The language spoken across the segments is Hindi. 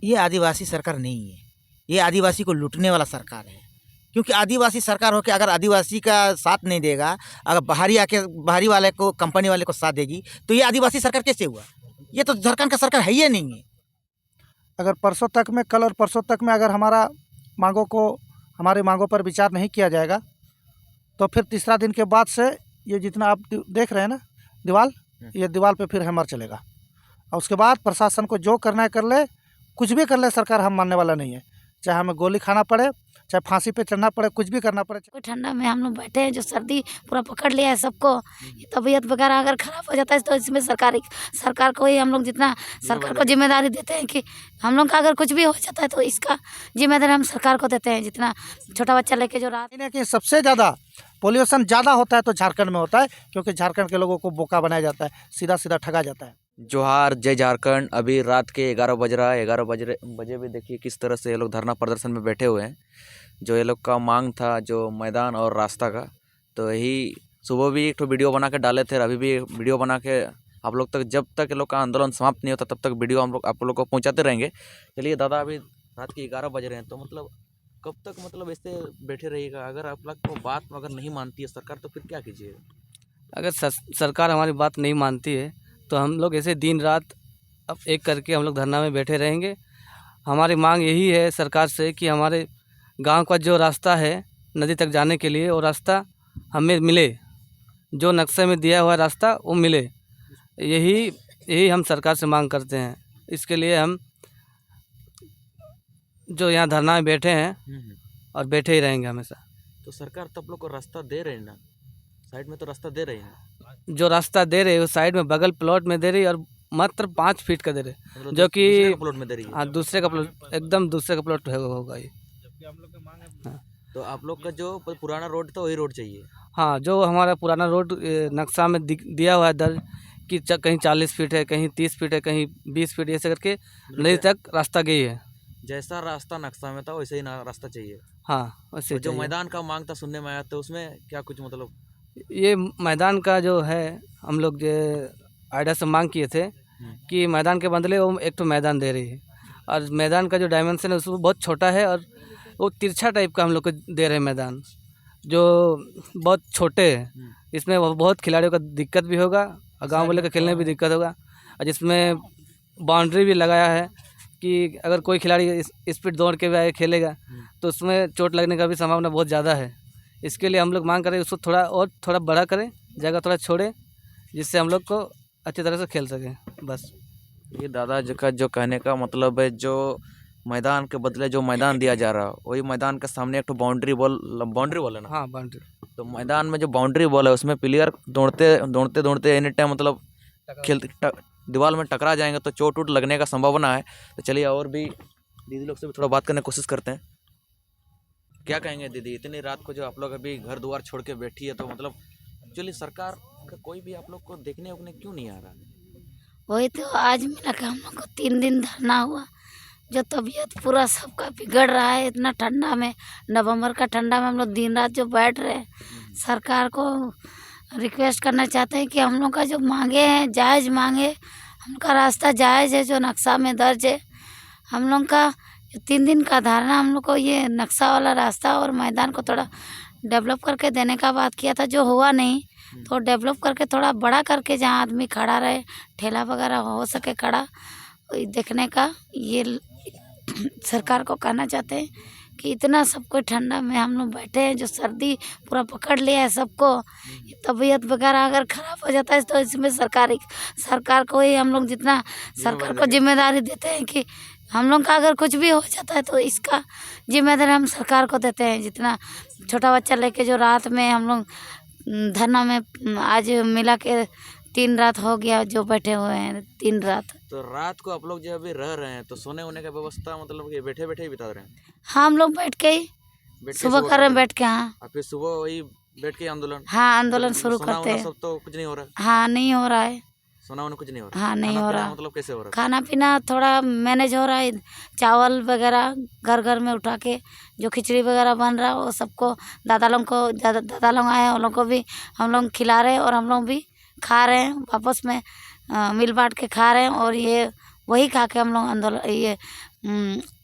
ये आदिवासी सरकार नहीं है, ये आदिवासी को लूटने वाला सरकार है। क्योंकि आदिवासी सरकार होकर अगर आदिवासी का साथ नहीं देगा, अगर बाहरी वाले को, कंपनी वाले को साथ देगी, तो ये आदिवासी सरकार कैसे हुआ? ये तो झारखंड का सरकार है ही नहीं है। अगर कल और परसों तक में अगर हमारी मांगों पर विचार नहीं किया जाएगा, तो फिर तीसरा दिन के बाद से ये जितना आप देख रहे हैं ना ये दीवार पे फिर हैमर चलेगा। और उसके बाद प्रशासन को जो करना है कर ले, कुछ भी कर ले, सरकार हम मानने वाला नहीं है। चाहे हमें गोली खाना पड़े, चाहे फांसी पे चढ़ना पड़े, कुछ भी करना पड़े। कोई ठंडा में हम लोग बैठे हैं, जो सर्दी पूरा पकड़ लिया है सबको। ये तबीयत वगैरह अगर ख़राब हो जाता है तो इसमें सरकार को ही हम लोग जितना सरकार को जिम्मेदारी देते हैं कि हम लोग का अगर कुछ भी हो जाता है तो इसका जिम्मेदारी हम सरकार को देते हैं। जितना छोटा बच्चा लेके जो रात कि सबसे ज़्यादा पोल्यूशन ज़्यादा होता है तो झारखंड में होता है, क्योंकि झारखंड के लोगों को बोका बनाया जाता है, सीधा सीधा ठगा जाता है। जोहार, जय झारखंड। अभी रात के 11 बज रहा है। 11 बजे भी देखिए किस तरह से ये लोग धरना प्रदर्शन में बैठे हुए हैं। जो ये लोग का मांग था, जो मैदान और रास्ता का, तो यही सुबह भी एक तो वीडियो बना के डाले थे, अभी भी वीडियो बना के आप लोग तक, जब तक ये लोग का आंदोलन समाप्त नहीं होता तब तक वीडियो हम लोग आप लोग को पहुँचाते रहेंगे। चलिए दादा, अभी रात के 11 बज रहे हैं, तो मतलब कब तक मतलब ऐसे बैठे रहिएगा? अगर आप लोग को बात अगर नहीं मानती है सरकार, तो फिर क्या कीजिएगा? अगर सरकार हमारी बात नहीं मानती है तो हम लोग ऐसे दिन रात अब एक करके हम लोग धरना में बैठे रहेंगे। हमारी मांग यही है सरकार से कि हमारे गांव का जो रास्ता है नदी तक जाने के लिए, वो रास्ता हमें मिले, जो नक्शे में दिया हुआ रास्ता वो मिले। यही हम सरकार से मांग करते हैं। इसके लिए हम जो यहाँ धरना में बैठे हैं और बैठे ही रहेंगे हमेशा। तो सरकार तो आप लोग को रास्ता दे रहे हैं ना, साइड में तो रास्ता दे रही है। जो रास्ता दे रहे हैं वो साइड में बगल प्लॉट में दे रही है, और मात्र 5 फीट का दे रहे, मतलब जो कि प्लॉट में दे रही है। हाँ, दूसरे का प्लॉट, एकदम दूसरे का प्लॉट होगा ये। हाँ। तो आप लोग का जो पुराना रोड था वही रोड चाहिए? हाँ, जो हमारा पुराना रोड नक्शा में दिया हुआ है दर्ज कि कहीं 40 फीट है, कहीं 30 फीट है, कहीं 20 फीट, ऐसे करके नदी तक रास्ता गई है। जैसा रास्ता नक्शा में था वैसे ही रास्ता चाहिए। हाँ, वैसे जो मैदान का मांग था सुनने में आया, तो उसमें क्या कुछ मतलब? ये मैदान का जो है, हम लोग जो आइडिया से मांग किए थे कि मैदान के बदले वो एक तो मैदान दे रही है, और मैदान का जो डायमेंशन है उसमें बहुत छोटा है, और वो तिरछा टाइप का हम लोग को दे रहे हैं मैदान, जो बहुत छोटे है। इसमें बहुत खिलाड़ियों का दिक्कत भी होगा, और गाँव वाले का खेलने भी दिक्कत होगा। और जिसमें बाउंड्री भी लगाया है कि अगर कोई खिलाड़ी स्पीड दौड़ के भी आए खेलेगा तो उसमें चोट लगने का भी संभावना बहुत ज़्यादा है। इसके लिए हम लोग मांग करें उसको थोड़ा बड़ा करें, जगह थोड़ा छोड़े, जिससे हम लोग को अच्छी तरह से खेल सकें। बस ये दादा का जो कहने का मतलब है, जो मैदान के बदले जो मैदान दिया जा रहा है, वही मैदान के सामने एक तो बाउंड्री वॉल है ना? हाँ, बाउंड्री। तो मैदान में जो बाउंड्री वॉल है उसमें प्लेयर दौड़ते एनी टाइम मतलब दीवार में टकरा जाएंगे तो चोट वोट लगने का संभावना है। तो चलिए और भी दीदी लोग से भी थोड़ा बात करने की कोशिश करते हैं। क्या कहेंगे दीदी, इतनी रात को जो आप लोग अभी घर द्वार छोड़ के बैठी है, तो मतलब एक्चुअली सरकार का कोई भी आप लोग को देखने उकने क्यों नहीं आ रहा? वही तो आज मिला कि हम लोग को 3 दिन धरना हुआ, जो तबीयत पूरा सबका बिगड़ रहा है। इतना ठंडा में, नवंबर का ठंडा में हम लोग दिन रात जो बैठ रहे हैं, सरकार को रिक्वेस्ट करना चाहते हैं कि हम लोग का जो मांगे हैं जायज़ मांगे, हमका रास्ता जायज़ है जो नक्शा में दर्ज है। हम लोग का 3 दिन का धारणा, हम लोग को ये नक्शा वाला रास्ता और मैदान को थोड़ा डेवलप करके देने का बात किया था, जो हुआ नहीं। तो डेवलप करके थोड़ा बड़ा करके जहाँ आदमी खड़ा रहे, ठेला वगैरह हो सके खड़ा देखने का, ये सरकार को कहना चाहते हैं कि इतना सब कोई ठंडा में हम लोग बैठे हैं, जो सर्दी पूरा पकड़ लिया है सबको। ये तबीयत वगैरह अगर ख़राब हो जाता है तो इसमें सरकार को ही हम लोग जितना सरकार को जिम्मेदारी देते हैं कि हम लोग का अगर कुछ भी हो जाता है तो इसका जिम्मेदारी हम सरकार को देते हैं। जितना छोटा बच्चा लेके जो रात में हम लोग धरना में आज मिला के 3 रात हो गया जो बैठे हुए हैं, 3 रात। तो रात को आप लोग जो अभी रह रहे हैं, तो सोने वोने का व्यवस्था मतलब कि बैठे बैठे ही बिता रहे हैं? हाँ, हम लोग बैठ के ही सुबह कर रहे हैं, बैठ के। हाँ, और फिर सुबह वही बैठ के आंदोलन? हाँ, आंदोलन शुरू करते हैं। सब तो कुछ नहीं हो रहा है? हाँ, नहीं हो रहा है। सोना वोना कुछ नहीं हो रहा? हाँ, नहीं हो रहा। मतलब कैसे हो रहा है? खाना पीना थोड़ा मैनेज हो रहा है, चावल वगैरह घर घर में उठा के जो खिचड़ी वगैरह बन रहा है वो सबको दादा लोग आए हैं, उन लोग को भी हम लोग खिला रहे हैं, और हम लोग भी खा रहे हैं, आपस में मिल बांट के खा रहे हैं। और ये वही खा के हम लोग आंदोलन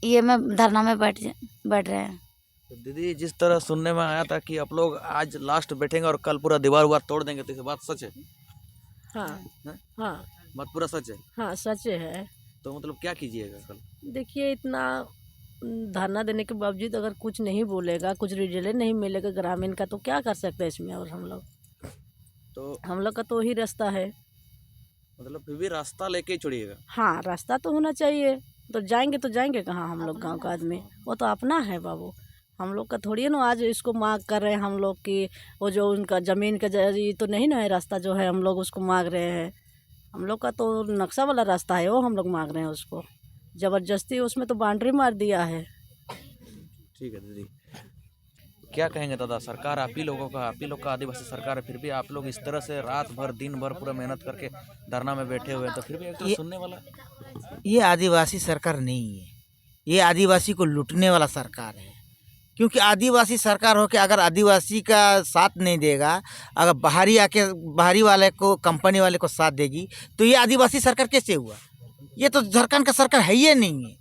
ये में धरना में बैठ रहे हैं। तो दीदी, जिस तरह सुनने में आया था कि आप लोग आज लास्ट बैठेंगे और कल पूरा दीवार उवार तोड़ देंगे, तो ये बात सच है? हाँ हैं? हाँ बात पूरा सच है? हाँ सच है। तो मतलब क्या कीजिएगा कल? देखिए, इतना धरना देने के बावजूद अगर कुछ नहीं बोलेगा, कुछ रिजल्ट नहीं मिलेगा ग्रामीण का, तो क्या कर सकते हैं इसमें। और हम लोग का तो वही रास्ता है। मतलब फिर भी रास्ता लेके ही छोड़िएगा? हाँ, रास्ता तो होना चाहिए। तो जाएंगे कहाँ हम लोग, गांव का आदमी, वो तो अपना है बाबू। हम लोग का थोड़ी है ना आज इसको मांग कर रहे हैं हम लोग कि वो जो उनका ज़मीन का ये तो नहीं ना है रास्ता जो है, हम लोग उसको मांग रहे हैं। हम लोग का तो नक्शा वाला रास्ता है, वो हम लोग मांग रहे हैं उसको। ज़बरदस्ती उसमें तो बाउंड्री मार दिया है। ठीक है दीदी, क्या कहेंगे दादा? सरकार आप ही लोग का आदिवासी सरकार है, फिर भी आप लोग इस तरह से रात भर दिन भर पूरा मेहनत करके धरना में बैठे हुए हैं, तो फिर भी एक तो सुनने वाला। ये आदिवासी सरकार नहीं है, ये आदिवासी को लूटने वाला सरकार है। क्योंकि आदिवासी सरकार हो के अगर आदिवासी का साथ नहीं देगा, अगर बाहरी वाले को, कंपनी वाले को साथ देगी, तो ये आदिवासी सरकार कैसे हुआ? ये तो झारखंड का सरकार है ही नहीं है।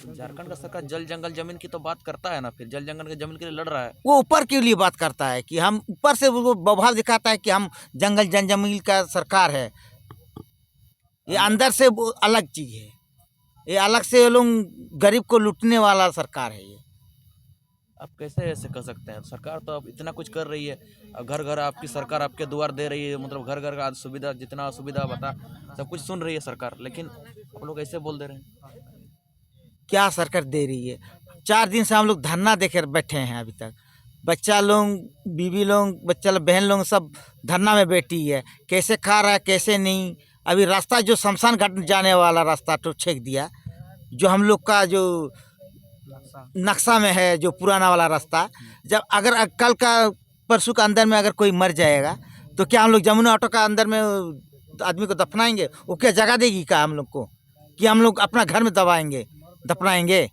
झारखंड का सरकार जल जंगल जमीन की तो बात करता है ना, फिर जल जंगल के जमीन के लिए लड़ रहा है। वो ऊपर के लिए बात करता है कि हम ऊपर से वो बवाल दिखाता है कि हम जंगल जमीन का सरकार है। ये अंदर से वो अलग चीज़ है। ये अलग से ये लोग गरीब को लूटने वाला सरकार है। ये आप कैसे ऐसे कर सकते हैं? सरकार तो अब इतना कुछ कर रही है, घर घर आपकी सरकार आपके द्वार दे रही है, मतलब घर घर का सुविधा, जितना सुविधा बता सब कुछ सुन रही है सरकार, लेकिन आप लोग ऐसे बोल दे रहे हैं। क्या सरकार दे रही है? 4 दिन से हम लोग धरना देकर बैठे हैं अभी तक। बच्चा लोग, बीवी लोग, बच्चा लोग, बहन लोग सब धरना में बैठी है। कैसे खा रहा है, कैसे नहीं। अभी रास्ता जो शमशान घाट जाने वाला रास्ता तो छेक दिया, जो हम लोग का जो नक्शा में है, जो पुराना वाला रास्ता। जब अगर कल का परसों का अंदर में अगर कोई मर जाएगा, तो क्या हम लोग जमुना ऑटो का अंदर में आदमी को दफनाएंगे? वो क्या जगह देगी क्या हम लोग को कि हम लोग अपना घर में दफनाएंगे?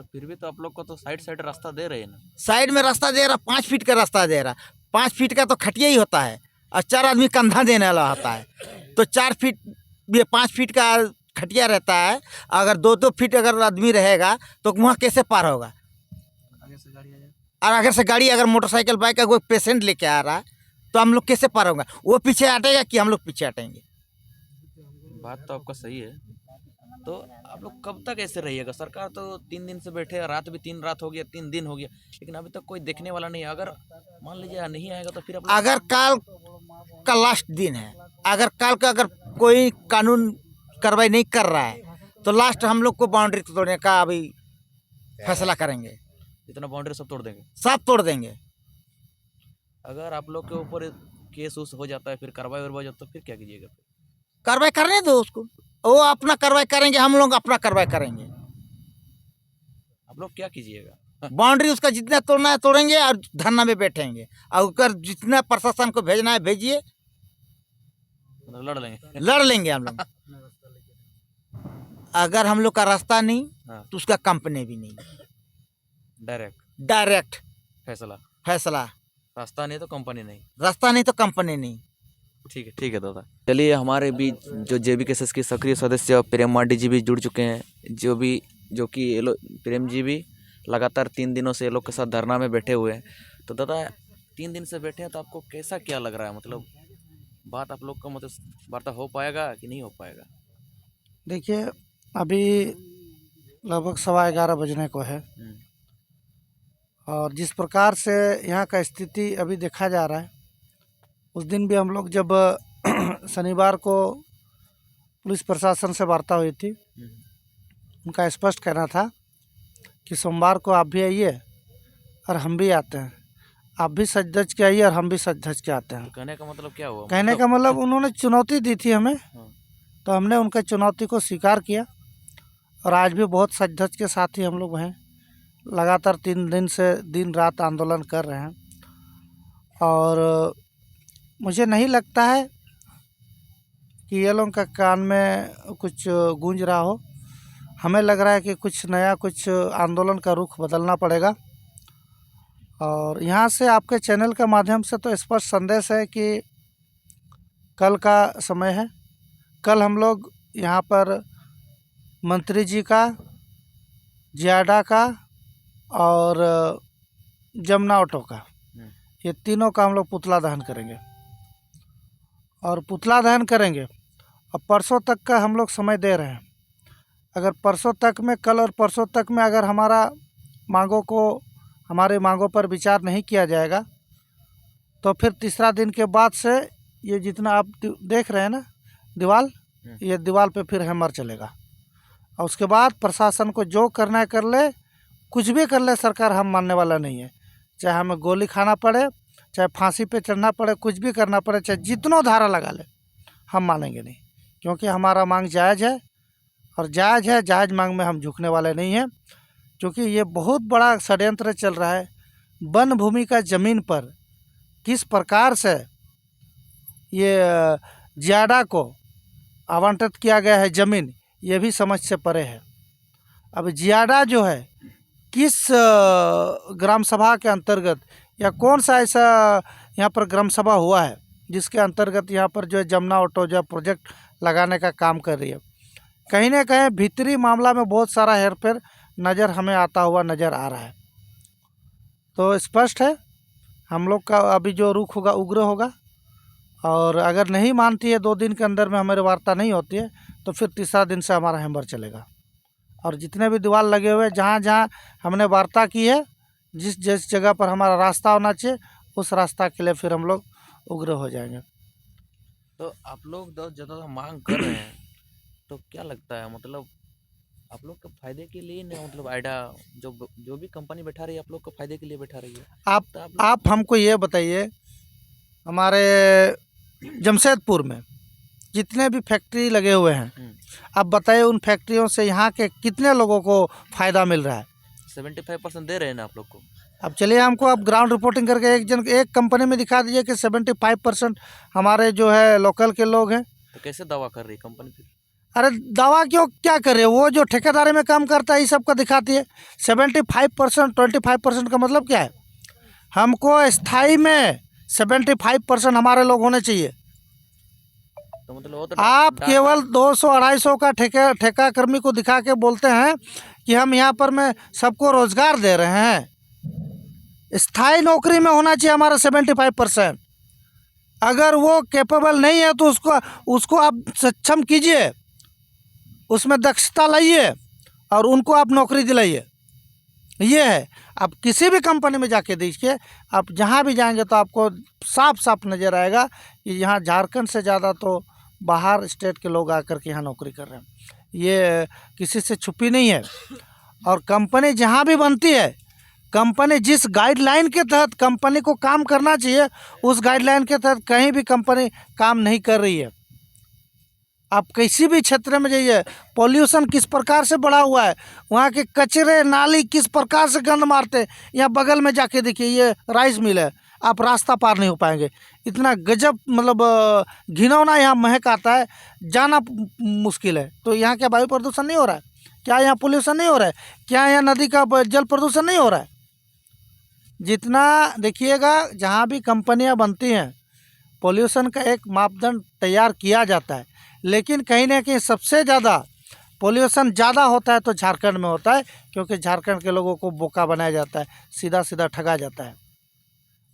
फिर भी तो आप लोग को तो साइड रास्ता दे रहे हैं ना। साइड में रास्ता दे रहा, 5 फीट का रास्ता दे रहा। 5 फीट का तो खटिया ही होता है और 4 आदमी कंधा देने वाला होता है। तो 4 फीट, ये 5 फीट का खटिया रहता है। अगर 2-2 फीट अगर आदमी रहेगा तो वहाँ कैसे पार होगा? और अगर से गाड़ी, अगर मोटरसाइकिल, बाइक का कोई पेशेंट लेके आ रहा है, तो हम लोग कैसे पार होगा? वो पीछे हटेगा कि हम लोग पीछे हटेंगे? बात तो आपका सही है। तो आप लोग कब तक ऐसे रहिएगा? सरकार तो 3 दिन से बैठे, रात भी 3 रात हो गया, 3 दिन हो गया, लेकिन अभी तक कोई देखने वाला नहीं है। अगर मान लीजिए नहीं आएगा तो फिर आप अगर कल का लास्ट दिन है, अगर कल का अगर कोई कानून कार्रवाई नहीं कर रहा है, तो लास्ट हम लोग को बाउंड्री तोड़ने का अभी फैसला करेंगे। इतना बाउंड्री सब तोड़ देंगे? सब तोड़ देंगे। अगर आप लोग के ऊपर केस उस हो जाता है, फिर कार्रवाई हो जाता है, तो फिर क्या कीजिएगा? कार्रवाई करने दो उसको, वो अपना कार्रवाई करेंगे, हम लोग अपना कार्रवाई करेंगे। आप लोग क्या कीजिएगा? बाउंड्री उसका जितना तोड़ना है तोड़ेंगे और धरना में बैठेंगे। और अगर जितना प्रशासन को भेजना है भेजिए, मतलब लड़ लेंगे? लड़ लेंगे हम लोग। अगर हम लोग का रास्ता नहीं, हाँ। तो उसका कंपनी भी नहीं। डायरेक्ट फैसला। रास्ता नहीं तो कंपनी नहीं। रास्ता नहीं तो कंपनी नहीं। ठीक है दादा। चलिए, हमारे बीच जो JBKSS के सक्रिय सदस्य प्रेम मार्डी जी भी जुड़ चुके हैं, जो कि ये लोग, प्रेम जी भी लगातार 3 दिनों से ये लोग के साथ धरना में बैठे हुए हैं। तो दादा, 3 दिन से बैठे हैं, तो आपको कैसा क्या लग रहा है? मतलब बात आप लोग का, मतलब वार्ता हो पाएगा कि नहीं हो पाएगा? देखिए, अभी लगभग 11:15 बजने को है, और जिस प्रकार से यहाँ का स्थिति अभी देखा जा रहा है, उस दिन भी हम लोग जब शनिवार को पुलिस प्रशासन से वार्ता हुई थी, उनका स्पष्ट कहना था कि सोमवार को आप भी आइए और हम भी आते हैं, आप भी सच धज के आइए और हम भी सच धज के आते हैं। तो कहने का मतलब क्या हुआ? कहने का मतलब उन्होंने चुनौती दी थी हमें, तो हमने उनका चुनौती को स्वीकार किया, और आज भी बहुत सच धज के साथ ही हम लोग हैं। लगातार 3 दिन से दिन रात आंदोलन कर रहे हैं, और मुझे नहीं लगता है कि ये लोगों का कान में कुछ गूंज रहा हो। हमें लग रहा है कि कुछ नया, कुछ आंदोलन का रुख बदलना पड़ेगा। और यहाँ से आपके चैनल के माध्यम से तो स्पष्ट संदेश है कि कल का समय है, कल हम लोग यहाँ पर मंत्री जी का, जियाडा का और जमुना ऑटो का, ये तीनों का हम लोग पुतला दहन करेंगे। और पुतला दहन करेंगे और परसों तक का हम लोग समय दे रहे हैं। अगर परसों तक में, कल और परसों तक में अगर हमारे मांगों पर विचार नहीं किया जाएगा तो फिर तीसरा दिन के बाद से ये जितना आप देख रहे हैं ना दीवार, ये दीवार पे फिर हैमर चलेगा। और उसके बाद प्रशासन को जो करना है कर ले, कुछ भी कर ले, सरकार हम मानने वाला नहीं है। चाहे हमें गोली खाना पड़े, चाहे फांसी पे चढ़ना पड़े, कुछ भी करना पड़े, चाहे जितनों धारा लगा ले, हम मानेंगे नहीं। क्योंकि हमारा मांग जायज़ है और जायज़ है, जायज़ मांग में हम झुकने वाले नहीं हैं। क्योंकि ये बहुत बड़ा षड्यंत्र चल रहा है। वन भूमि का ज़मीन पर किस प्रकार से ये जियाडा को आवंटित किया गया है ज़मीन, ये भी समझ से परे है। अब जियाडा जो है किस ग्राम सभा के अंतर्गत या कौन सा ऐसा यहाँ पर ग्राम सभा हुआ है जिसके अंतर्गत यहाँ पर जो है जमुना ऑटो जो प्रोजेक्ट लगाने का काम कर रही है। कहीं ना कहीं भीतरी मामला में बहुत सारा हेरफेर नज़र हमें आता हुआ नज़र आ रहा है। तो स्पष्ट है हम लोग का अभी जो रुख होगा उग्र होगा। और अगर नहीं मानती है, 2 दिन के अंदर में हमारी वार्ता नहीं होती है, तो फिर तीसरा दिन से हमारा हैमर चलेगा। और जितने भी दीवार लगे हुए जहाँ जहाँ हमने वार्ता की है, जिस जगह पर हमारा रास्ता होना चाहिए, उस रास्ता के लिए फिर हम लोग उग्र हो जाएंगे। तो आप लोग जो ज़्यादा मांग कर रहे हैं तो क्या लगता है, मतलब आप लोग के फायदे के लिए ना, मतलब आइडा जो भी कंपनी बैठा रही है आप लोग के फायदे के लिए बैठा रही है? आप हमको ये बताइए, हमारे जमशेदपुर में जितने भी फैक्ट्री लगे हुए हैं, आप बताइए उन फैक्ट्रियों से यहाँ के कितने लोगों को फ़ायदा मिल रहा है? 75% दे रहे हैं ना आप लोग को। अब चलिए हमको आप ग्राउंड रिपोर्टिंग करके एक कंपनी में दिखा दीजिए कि 75% हमारे जो है लोकल के लोग हैं। तो कैसे दावा कर रही है कंपनी फिर? अरे दावा क्या करे, वो जो ठेकेदारी में काम करता है ये सब का दिखाती है। 75%, 25% का मतलब क्या है? हमको स्थाई में 75% हमारे लोग होने चाहिए। तो मतलब वो तो आप केवल 200-250 का ठेका कर्मी को दिखा के बोलते हैं कि हम यहाँ पर में सबको रोजगार दे रहे हैं। स्थायी नौकरी में होना चाहिए हमारा 75%। अगर वो कैपेबल नहीं है तो उसको आप सक्षम कीजिए, उसमें दक्षता लाइए और उनको आप नौकरी दिलाइए। ये है। आप किसी भी कंपनी में जाके देखिए, आप जहाँ भी जाएंगे तो आपको साफ साफ नज़र आएगा कि यहाँ झारखंड से ज़्यादा तो बाहर स्टेट के लोग आकर के यहाँ नौकरी कर रहे हैं। ये किसी से छुपी नहीं है। और कंपनी जहाँ भी बनती है, कंपनी जिस गाइडलाइन के तहत कंपनी को काम करना चाहिए, उस गाइडलाइन के तहत कहीं भी कंपनी काम नहीं कर रही है। आप किसी भी क्षेत्र में जाइए, पॉल्यूशन किस प्रकार से बढ़ा हुआ है, वहाँ के कचरे नाली किस प्रकार से गंद मारते हैं। यहाँ बगल में जाके देखिए, ये राइस मिल है, आप रास्ता पार नहीं हो पाएंगे। इतना गजब मतलब घिनौना यहाँ महक आता है, जाना मुश्किल है। तो यहाँ क्या वायु प्रदूषण नहीं हो रहा है? क्या यहाँ पोल्यूशन नहीं हो रहा है? क्या यहाँ नदी का जल प्रदूषण नहीं हो रहा है? जितना देखिएगा, जहाँ भी कंपनियाँ बनती हैं, पोल्यूशन का एक मापदंड तैयार किया जाता है, लेकिन कहीं ना कहीं सबसे ज़्यादा पोल्यूशन ज़्यादा होता है तो झारखंड में होता है, क्योंकि झारखंड के लोगों को बोका बनाया जाता है, सीधा सीधा ठगा जाता है।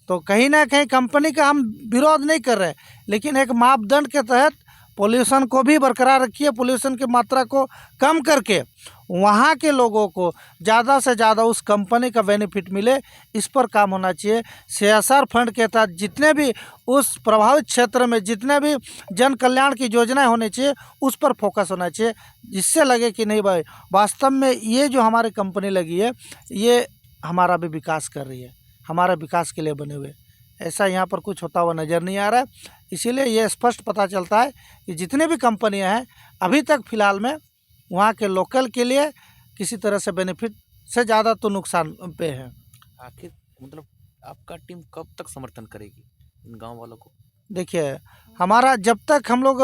तो कहीं ना कहीं कंपनी का हम विरोध नहीं कर रहे, लेकिन एक मापदंड के तहत पोल्यूशन को भी बरकरार रखिए, पोल्यूशन की मात्रा को कम करके वहाँ के लोगों को ज़्यादा से ज़्यादा उस कंपनी का बेनिफिट मिले, इस पर काम होना चाहिए। CSR फंड के तहत जितने भी उस प्रभावित क्षेत्र में जितने भी जन कल्याण की योजनाएं होनी चाहिए, उस पर फोकस होना चाहिए, जिससे लगे कि नहीं भाई, वास्तव में ये जो हमारी कंपनी लगी है, ये हमारा भी विकास कर रही है, हमारे विकास के लिए बने हुए। ऐसा यहाँ पर कुछ होता हुआ नज़र नहीं आ रहा है। इसीलिए ये स्पष्ट पता चलता है कि जितने भी कंपनियाँ हैं, अभी तक फ़िलहाल में वहाँ के लोकल के लिए किसी तरह से बेनिफिट से ज़्यादा तो नुकसान पे है। आखिर मतलब आपका टीम कब तक समर्थन करेगी इन गांव वालों को? देखिए, हमारा जब तक हम लोग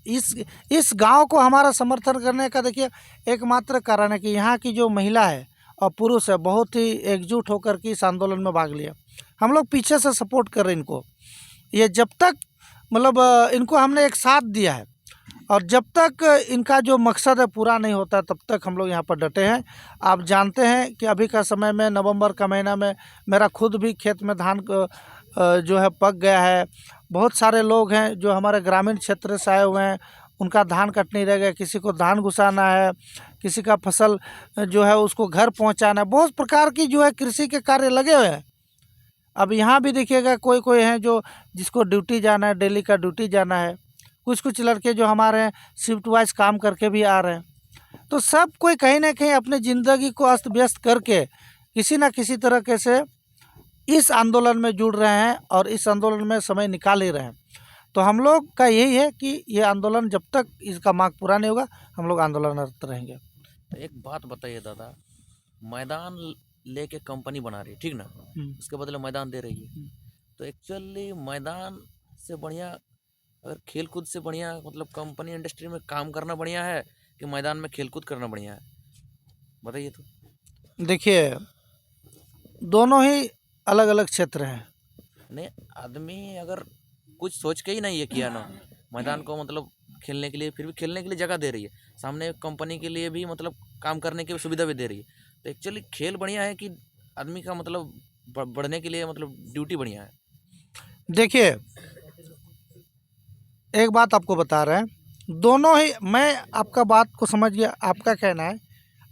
इस गांव को हमारा समर्थन करने का देखिए एकमात्र कारण है कि यहाँ की जो महिला है और पुरुष है, बहुत ही एकजुट होकर के इस आंदोलन में भाग लिया। हम लोग पीछे से सपोर्ट कर रहे हैं इनको। ये जब तक मतलब इनको हमने एक साथ दिया है, और जब तक इनका जो मकसद है पूरा नहीं होता तब तक हम लोग यहाँ पर डटे हैं। आप जानते हैं कि अभी का समय में नवंबर का महीना में मेरा खुद भी खेत में धान जो है पक गया है। बहुत सारे लोग हैं जो हमारे ग्रामीण क्षेत्र से आए हुए हैं, उनका धान कटनी रह गया, किसी को धान घुसाना है, किसी का फसल जो है उसको घर पहुँचाना है। बहुत प्रकार की जो है कृषि के कार्य लगे हुए हैं। अब यहाँ भी देखिएगा कोई कोई हैं जो जिसको ड्यूटी जाना है, डेली का ड्यूटी जाना है। कुछ लड़के जो हमारे हैं शिफ्ट वाइज काम करके भी आ रहे हैं। तो सब कोई कहीं ना कहीं अपनी ज़िंदगी को अस्त व्यस्त करके किसी न किसी तरीके से इस आंदोलन में जुड़ रहे हैं और इस आंदोलन में समय निकाल ही रहे हैं। तो हम लोग का यही है कि ये आंदोलन जब तक इसका मांग पूरा नहीं होगा हम लोग आंदोलनरत रहेंगे। तो एक बात बताइए दादा, मैदान लेके कंपनी बना रही है, ठीक ना, उसके बदले मैदान दे रही है, तो एक्चुअली मैदान से बढ़िया अगर खेल कूद से बढ़िया मतलब कंपनी इंडस्ट्री में काम करना बढ़िया है कि मैदान में खेल कूद करना बढ़िया है, बताइए तो। देखिए दोनों ही अलग अलग क्षेत्र हैं। नहीं, आदमी अगर कुछ सोच के ही नहीं ये किया ना, मैदान को मतलब खेलने के लिए, फिर भी खेलने के लिए जगह दे रही है, सामने कंपनी के लिए भी मतलब काम करने की सुविधा भी दे रही है, तो एक्चुअली खेल बढ़िया है कि आदमी का मतलब बढ़ने के लिए मतलब ड्यूटी बढ़िया है? देखिए एक बात आपको बता रहे हैं, दोनों ही, मैं आपका बात को समझ गया। आपका कहना है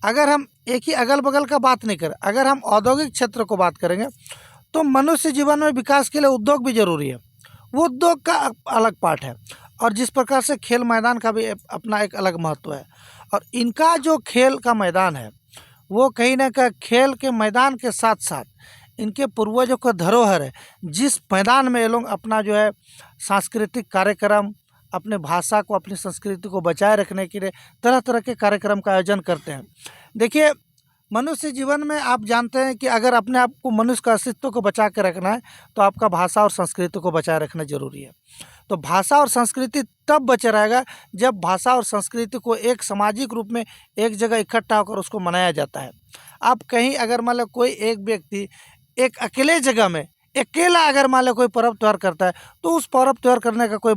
अगर हम एक ही अगल बगल का बात नहीं करें, अगर हम औद्योगिक क्षेत्र को बात करेंगे तो मनुष्य जीवन में विकास के लिए उद्योग भी जरूरी है, वो उद्योग का अलग पार्ट है। और जिस प्रकार से खेल मैदान का भी अपना एक अलग महत्व है। और इनका जो खेल का मैदान है वो कहीं ना कहीं खेल के मैदान के साथ साथ इनके पूर्वजों का धरोहर है, जिस मैदान में ये लोग अपना जो है सांस्कृतिक कार्यक्रम, अपने भाषा को, अपनी संस्कृति को बचाए रखने के लिए तरह तरह के कार्यक्रम का आयोजन करते हैं। देखिए मनुष्य जीवन में आप जानते हैं कि अगर अपने आप को, मनुष्य का अस्तित्व को बचा के रखना है तो आपका भाषा और संस्कृति को बचाए रखना जरूरी है। तो भाषा और संस्कृति तब बचे रहेगा जब भाषा और संस्कृति को एक सामाजिक रूप में एक जगह इकट्ठा होकर उसको मनाया जाता है। आप कहीं अगर मान लो कोई एक व्यक्ति एक अकेले जगह में अकेला अगर मान लो कोई पर्व त्यौहार करता है तो उस पर्व त्यौहार करने का कोई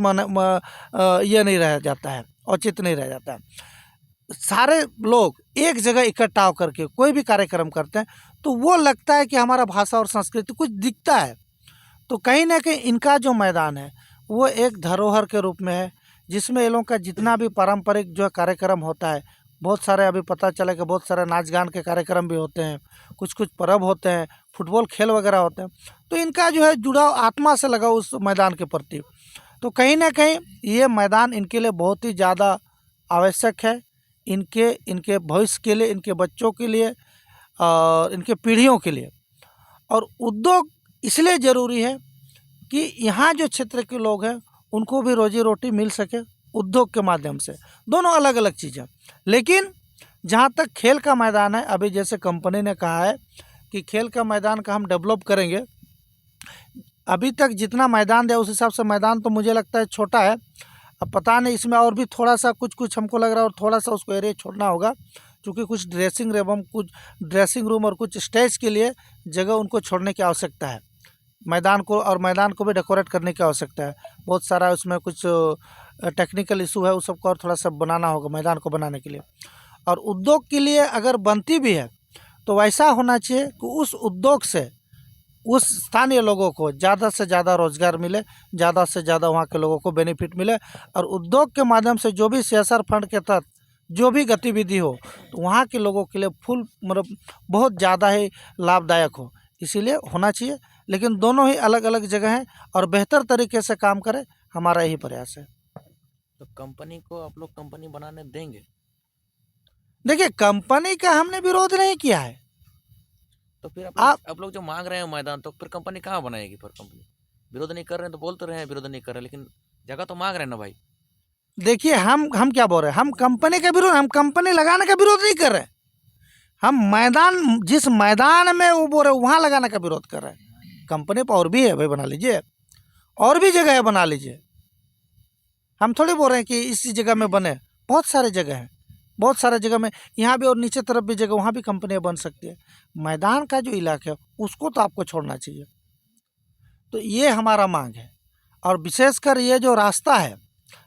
ये नहीं रह जाता है, औचित्य नहीं रह जाता है। सारे लोग एक जगह इकट्ठा होकर के कोई भी कार्यक्रम करते हैं तो वो लगता है कि हमारा भाषा और संस्कृति कुछ दिखता है। तो कहीं ना कहीं इनका जो मैदान है वो एक धरोहर के रूप में है, जिसमें ये लोगों का जितना भी पारंपरिक जो कार्यक्रम होता है, बहुत सारे अभी पता चला कि बहुत सारे नाच गान के कार्यक्रम भी होते हैं, कुछ पर्व होते हैं, फुटबॉल खेल वगैरह होते हैं। तो इनका जो है जुड़ाव आत्मा से लगा उस मैदान के प्रति। तो कहीं ना कहीं ये मैदान इनके लिए बहुत ही ज़्यादा आवश्यक है, इनके भविष्य के लिए, इनके बच्चों के लिए और इनके पीढ़ियों के लिए। और उद्योग इसलिए ज़रूरी है कि यहाँ जो क्षेत्र के लोग हैं उनको भी रोजी रोटी मिल सके उद्योग के माध्यम से। दोनों अलग अलग चीज़ें। लेकिन जहाँ तक खेल का मैदान है, अभी जैसे कंपनी ने कहा है कि खेल का मैदान का हम डेवलप करेंगे, अभी तक जितना मैदान दिया उस हिसाब से मैदान तो मुझे लगता है छोटा है। अब पता नहीं इसमें और भी थोड़ा सा कुछ हमको लग रहा है और थोड़ा सा उसको एरिया छोड़ना होगा, क्योंकि कुछ ड्रेसिंग रूम और कुछ स्टेज के लिए जगह उनको छोड़ने की आवश्यकता है मैदान को, और मैदान को भी डेकोरेट करने की आवश्यकता है। बहुत सारा उसमें कुछ टेक्निकल इशू है, उस सबको और थोड़ा सा बनाना होगा मैदान को बनाने के लिए। और उद्योग के लिए अगर बनती भी है तो वैसा होना चाहिए कि उस उद्योग से उस स्थानीय लोगों को ज़्यादा से ज़्यादा रोज़गार मिले, ज़्यादा से ज़्यादा वहाँ के लोगों को बेनिफिट मिले, और उद्योग के माध्यम से जो भी CSR फंड के तहत जो भी गतिविधि हो तो वहाँ के लोगों के लिए फुल मतलब बहुत ज़्यादा ही लाभदायक हो, इसीलिए होना चाहिए। लेकिन दोनों ही अलग अलग जगह हैं और बेहतर तरीके से काम करें, हमारा यही प्रयास है। तो कंपनी को आप लोग कंपनी बनाने देंगे? देखिए कंपनी का हमने विरोध नहीं किया है। तो फिर आप लोग जो मांग रहे हैं मैदान, तो फिर कंपनी कहाँ बनाएगी? फिर कंपनी विरोध नहीं कर रहे हैं तो बोलते रहे हैं विरोध नहीं कर रहे, लेकिन जगह तो मांग रहे हैं ना भाई। देखिए हम क्या बोल रहे हैं, हम कंपनी का विरोध, हम कंपनी लगाने का विरोध नहीं कर रहे हैं। हम मैदान, जिस मैदान में वो बोल रहे वहाँ लगाने का विरोध कर रहे हैं। कंपनी पर और भी है भाई, बना लीजिए, और भी जगह है बना लीजिए। हम थोड़ी बोल रहे हैं कि इसी जगह में बने, बहुत सारे जगह हैं, बहुत सारे जगह में, यहाँ भी और नीचे तरफ भी जगह, वहाँ भी कंपनियाँ बन सकती है। मैदान का जो इलाका है उसको तो आपको छोड़ना चाहिए। तो ये हमारा मांग है। और विशेषकर ये जो रास्ता है,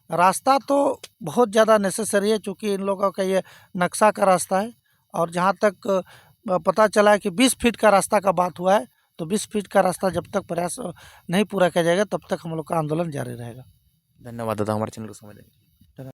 रास्ता तो बहुत ज़्यादा नेसेसरी है, चूँकि इन लोगों का ये नक्शा का रास्ता है। और जहाँ तक पता चला है कि 20 फीट का रास्ता का बात हुआ है, तो 20 फीट का रास्ता जब तक प्रयास नहीं पूरा किया जाएगा तब तक हम लोग का आंदोलन जारी रहेगा। धन्यवाद दादा हमारे चैनल को समय देने के लिए।